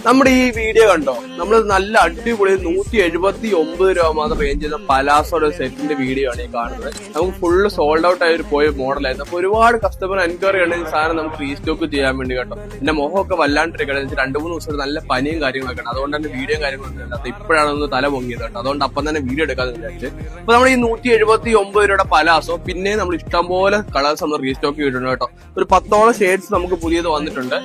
നമ്മുടെ ഈ വീഡിയോ കണ്ടോ, നമ്മൾ നല്ല അടിപൊളി 179 രൂപ മാത്രം റേഞ്ച് ചെയ്യുന്ന പലാസോയുടെ സെറ്റിന്റെ വീഡിയോ ആണ് ഈ കാണുന്നത്. നമുക്ക് ഫുള്ള് സോൾഡ് ഔട്ട് ആയി പോയ മോഡലായിരുന്നു. അപ്പൊ ഒരുപാട് കസ്റ്റമർ എൻക്വയറി ഉണ്ടെങ്കിൽ സാധനം നമുക്ക് റീസ്റ്റോക്ക് ചെയ്യാൻ വേണ്ടി കേട്ടോ. എന്റെ മുഖമൊക്കെ വല്ലാണ്ടിരിക്കണം. 2-3 ദിവസം നല്ല പനിയും കാര്യങ്ങളൊക്കെ ആണ്. അതുകൊണ്ട് തന്നെ വീഡിയോ കാര്യങ്ങളൊന്നും ഇല്ല. ഇപ്പോഴാണ് ഒന്ന് തല പൊങ്ങിയത് കേട്ടോ. അതുകൊണ്ട് അപ്പം തന്നെ വീഡിയോ എടുക്കാന്ന് വിചാരിച്ച്. അപ്പൊ നമ്മൾ ഈ 179 രൂപയുടെ പലാസോ പിന്നെ നമ്മൾ ഇഷ്ടംപോലെ കളേഴ്സ് നമ്മൾ റീസ്റ്റോക്ക് ചെയ്തിട്ടുണ്ട് കേട്ടോ. ഒരു 10ഓളം ഷെയ്ഡ്സ് നമുക്ക് പുതിയത് വന്നിട്ടുണ്ട്.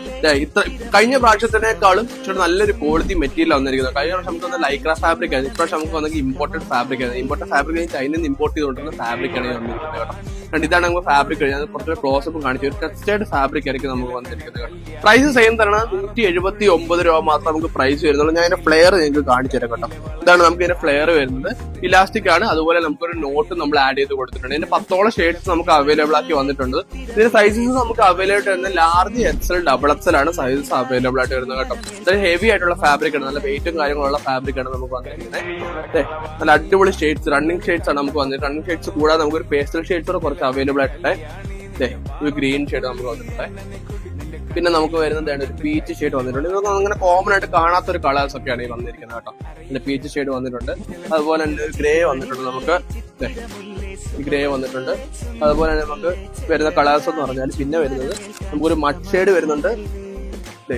ഇത്ര കഴിഞ്ഞ പ്രാവശ്യത്തിനേക്കാളും നല്ലൊരു ക്വാളിറ്റി മെറ്റീരിയൽ വന്നിരിക്കുന്നത്. കഴിഞ്ഞ പ്രാവശ്യം നമുക്ക് ലൈക്ര ഫാബ്രിക് ആയിരുന്നു. ഇപ്രാവശ്യം നമുക്ക് വന്നെങ്കിൽ ഇമ്പോർട്ടഡ് ഫാബ്രിക് ആണ്. ഇമ്പോർട്ടഡ് ഫാബ്രിക് ചൈനയിൽ നിന്ന് ഇമ്പോർട്ട് ചെയ്തുകൊണ്ടിരുന്ന ഫാബ്രിക് ആണ് വന്നിരിക്കുന്നത് കേട്ടോ. കണ്ട് ഇതാണ് നമുക്ക് ഫാബ്രിക് കഴിഞ്ഞാൽ കുറച്ചൊരു ക്ലോസപ്പ് കാണിച്ചു. ഒരു ടെക്സ്റ്റൈഡ് ഫാബ്രിക് ആയിരിക്കും നമുക്ക് വന്നിരിക്കുന്നത് കേട്ടോ. പ്രൈസ് സെയിം തന്നെ 179 രൂപ മാത്രം നമുക്ക് പ്രൈസ് വരുന്നുള്ളൂ. ഞാൻ ഇതിന്റെ ഫ്ലെയർ നിങ്ങൾക്ക് കാണിച്ചു തരാം കേട്ടോ. ഇതാണ് നമുക്ക് ഇതിന്റെ ഫ്ലെയർ വരുന്നത്. ഇലാസ്റ്റിക് ആണ്. അതുപോലെ നമുക്കൊരു നോട്ട് നമ്മൾ ആഡ് ചെയ്ത് കൊടുത്തിട്ടുണ്ട്. ഇതിന്റെ 10ഓളം ഷെയ്ഡ്സ് നമുക്ക് അവൈലബിൾ ആക്കി വന്നിട്ടുണ്ട്. ഇതിന്റെ സൈസസ് നമുക്ക് അവൈലബിൾ ആയിട്ട് വരുന്നത് ലാർജ് എക്സൽ ഡബിൾ എക്സൽ ആണ് സൈസസ് അവൈലബിൾ ആയിട്ട് വരുന്നത് കേട്ടോ. ഇതൊരു ഹെവി ആയിട്ടുള്ള ഫാബ്രിക് ആണ്. നല്ല വെയിറ്റും കാര്യങ്ങളുള്ള ഫാബ്രിക് ആണ് നമുക്ക് വന്നിരിക്കുന്നത്. നല്ല അടിപൊളി ഷെയ്ഡ്സ് റണ്ണിങ് ഷെയ്ഡ്സ് ആണ് നമുക്ക് വന്നിട്ട്. റണ്ണിങ് ഷെയ്ഡ്സ് കൂടാതെ നമുക്ക് ഒരു പേസ്റ്റൽ ഷെയ്ഡ്സ് കൂടെ കുറച്ച് അവൈലബിൾ ആയിട്ടുണ്ട്. ഒരു ഗ്രീൻ ഷെയ്ഡ് നമുക്ക് വന്നിട്ടുണ്ട്. പിന്നെ നമുക്ക് വരുന്നത് ഒരു പീച്ച് ഷെയ്ഡ് വന്നിട്ടുണ്ട്. ഇതൊക്കെ അങ്ങനെ കോമൺ ആയിട്ട് കാണാത്തൊരു കളേഴ്സ് ഒക്കെയാണ് ഈ വന്നിരിക്കുന്നത് കേട്ടോ. പിന്നെ പീച്ച് ഷെയ്ഡ് വന്നിട്ടുണ്ട്. അതുപോലെ തന്നെ ഒരു ഗ്രേ വന്നിട്ടുണ്ട്. നമുക്ക് ഗ്രേ വന്നിട്ടുണ്ട്. അതുപോലെ തന്നെ നമുക്ക് വരുന്ന കളേഴ്സ് എന്ന് പറഞ്ഞാൽ പിന്നെ വരുന്നത് നമുക്കൊരു മഡ് ഷെയ്ഡ് വരുന്നുണ്ട്.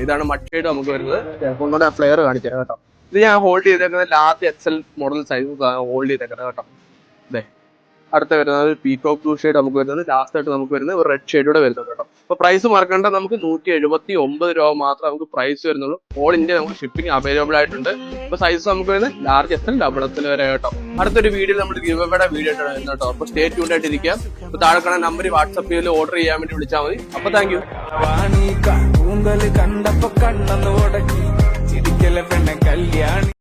ഇതാണ് മഡ് ഷെയ്ഡ് നമുക്ക് വരുന്നത്. ഒന്നുകൂടെ ആ ഫ്ലെയർ കാണിച്ചു കേട്ടോ. ഇത് ഞാൻ ഹോൾഡ് ചെയ്തേക്കുന്നത് large XL model size hold ചെയ്തേക്കുന്നത് കേട്ടോ. അടുത്ത വരുന്നത് പീകോക്ക് ബ്ലൂ ഷെയ്ഡ് നമുക്ക് വരുന്നത്. ലാസ്റ്റ് ആയിട്ട് നമുക്ക് വരുന്നത് ഒരു റെഡ് ഷെയ്ഡ് കൂടെ വരുന്നത് കേട്ടോ. അപ്പൊ പ്രൈസ് മറക്കേണ്ട, നമുക്ക് 179 രൂപ മാത്രം നമുക്ക് പ്രൈസ് വരുന്നുള്ളൂ. ഓൾ ഇന്ത്യ നമുക്ക് ഷിപ്പിംഗ് അവൈലബിൾ ആയിട്ടുണ്ട്. അപ്പൊ സൈസ് നമുക്ക് വരുന്നത് ലാർജ് എക്സൽ ഡബിൾ എക്സൽ വരെ കേട്ടോ. അടുത്തൊരു വീഡിയോ നമ്മൾ ഗിവ് അവേയുടെ വീഡിയോ ആയിട്ടാണ് വരുന്നത് കേട്ടോ. അപ്പൊ സ്റ്റേ ട്യൂൺഡ് ആയിട്ടിരിക്കാം. അപ്പൊ താഴെ കാണാൻ നമ്പർ വാട്സ്ആപ്പ് ചെയ്ത് ഓർഡർ ചെയ്യാൻ വേണ്ടി വിളിച്ചാൽ മതി. അപ്പൊ താങ്ക് യു.